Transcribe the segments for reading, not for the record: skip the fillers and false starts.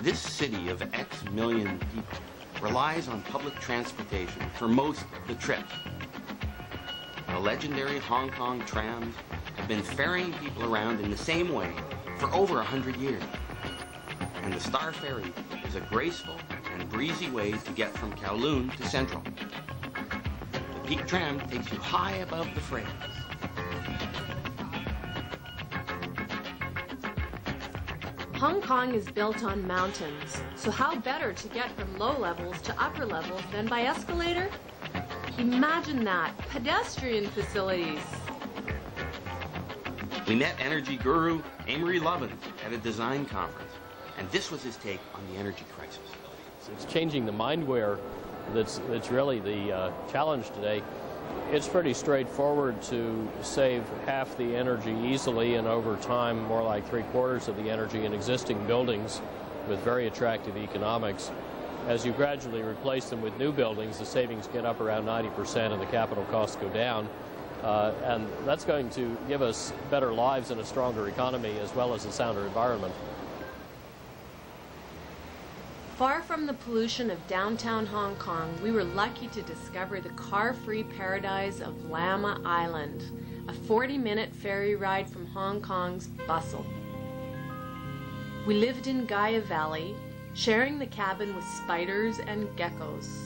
This city of X million people relies on public transportation for most of the trips. The legendary Hong Kong trams have been ferrying people around in the same way for over 100 years. And the Star Ferry is a graceful and breezy way to get from Kowloon to Central. The Peak Tram takes you high above the freight. Hong Kong is built on mountains, so how better to get from low levels to upper levels than by escalator? Imagine that, pedestrian facilities. We met energy guru Amory Lovins at a design conference, and this was his take on the energy crisis. It's changing the mindware that's really the challenge today. It's pretty straightforward to save half the energy easily, and over time more like 3/4 of the energy in existing buildings with very attractive economics. As you gradually replace them with new buildings, the savings get up around 90% and the capital costs go down. And that's going to give us better lives and a stronger economy as well as a sounder environment. Far from the pollution of downtown Hong Kong, we were lucky to discover the car-free paradise of Lama Island, a 40-minute ferry ride from Hong Kong's bustle. We lived in Gaia Valley, sharing the cabin with spiders and geckos.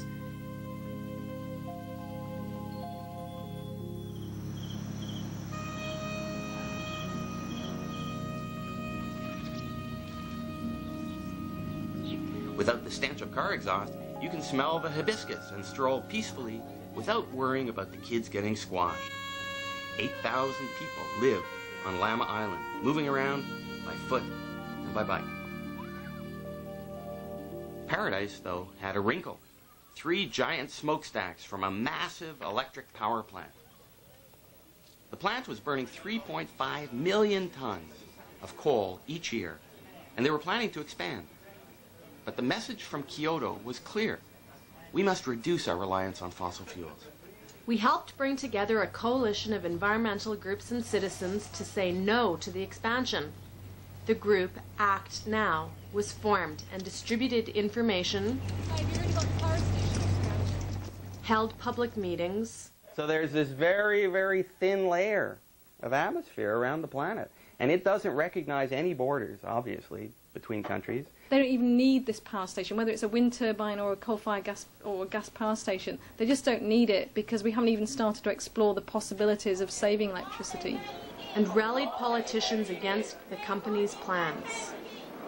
Without the stench of car exhaust, you can smell the hibiscus and stroll peacefully without worrying about the kids getting squashed. 8,000 people live on Lama Island, moving around by foot and by bike. Paradise, though, had a wrinkle. 3 giant smokestacks from a massive electric power plant. The plant was burning 3.5 million tons of coal each year, and they were planning to expand. But the message from Kyoto was clear. We must reduce our reliance on fossil fuels. We helped bring together a coalition of environmental groups and citizens to say no to the expansion. The group, Act Now, was formed and distributed information, held public meetings. So there's this very, very thin layer of atmosphere around the planet. And it doesn't recognize any borders, obviously, between countries. They don't even need this power station, whether it's a wind turbine or a coal-fired gas or a gas power station. They just don't need it because we haven't even started to explore the possibilities of saving electricity. And rallied politicians against the company's plans.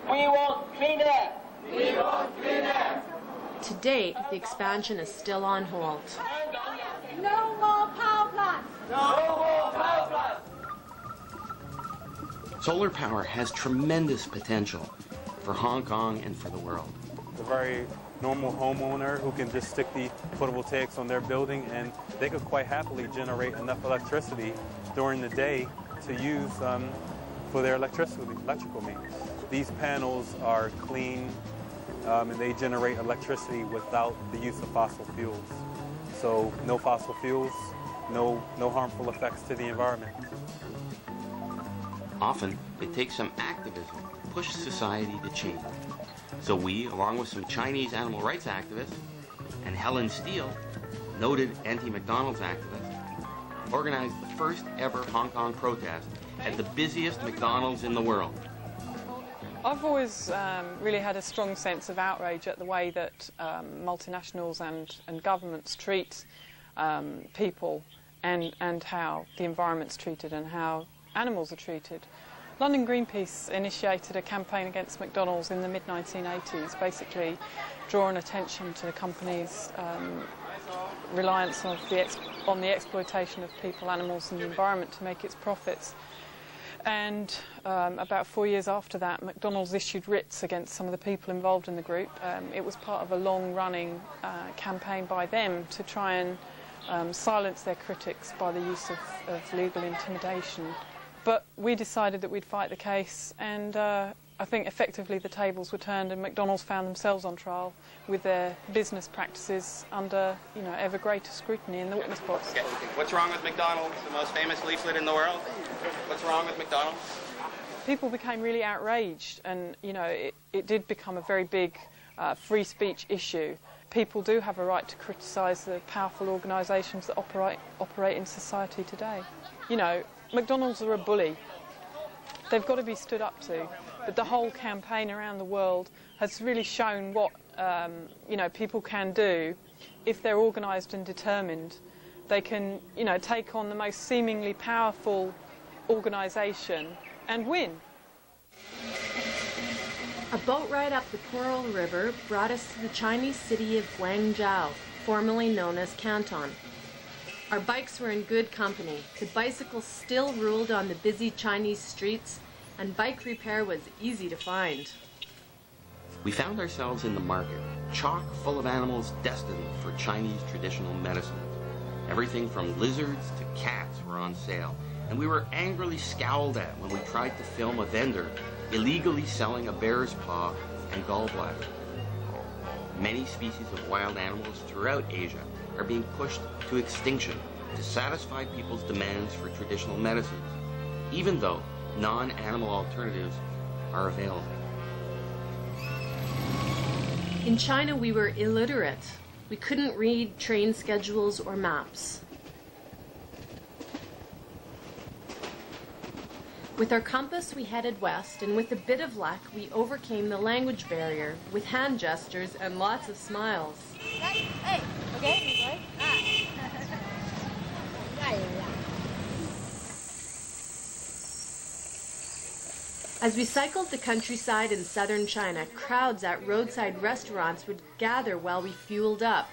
We want clean air! We want clean air! To date, the expansion is still on hold. No more power plants! No more power plants! Solar power has tremendous potential for Hong Kong and for the world. A very normal homeowner who can just stick the photovoltaics on their building, and they could quite happily generate enough electricity during the day to use for their electrical needs. These panels are clean and they generate electricity without the use of fossil fuels. So no fossil fuels, no harmful effects to the environment. Often, it takes some activism to push society to change. So we, along with some Chinese animal rights activists, and Helen Steele, noted anti-McDonald's activist, organized the first ever Hong Kong protest at the busiest McDonald's in the world. I've always really had a strong sense of outrage at the way that multinationals and governments treat people and how the environment's treated and how animals are treated. London Greenpeace initiated a campaign against McDonald's in the mid-1980s, basically drawing attention to the company's reliance on the exploitation of people, animals and the environment to make its profits. And about 4 years after that, McDonald's issued writs against some of the people involved in the group. It was part of a long-running campaign by them to try and silence their critics by the use of legal intimidation. But we decided that we'd fight the case, and I think effectively the tables were turned and McDonald's found themselves on trial with their business practices under, ever greater scrutiny in the witness box. What's wrong with McDonald's, the most famous leaflet in the world? What's wrong with McDonald's? people became really outraged, and it did become a very big free speech issue. People do have a right to criticise the powerful organisations that operate in society today. McDonald's are a bully. They've got to be stood up to. But the whole campaign around the world has really shown what people can do if they're organised and determined. They can take on the most seemingly powerful organisation and win. A boat ride up the Coral River brought us to the Chinese city of Guangzhou, formerly known as Canton. Our bikes were in good company. The bicycles still ruled on the busy Chinese streets, and bike repair was easy to find. We found ourselves in the market, chock full of animals destined for Chinese traditional medicine. Everything from lizards to cats were on sale, and we were angrily scowled at when we tried to film a vendor illegally selling a bear's paw and gallbladder. Many species of wild animals throughout Asia are being pushed to extinction to satisfy people's demands for traditional medicines, even though non-animal alternatives are available. In China, we were illiterate. We couldn't read train schedules or maps. With our compass, we headed west, and with a bit of luck, we overcame the language barrier with hand gestures and lots of smiles. Hey, okay, As we cycled the countryside in southern China, crowds at roadside restaurants would gather while we fueled up.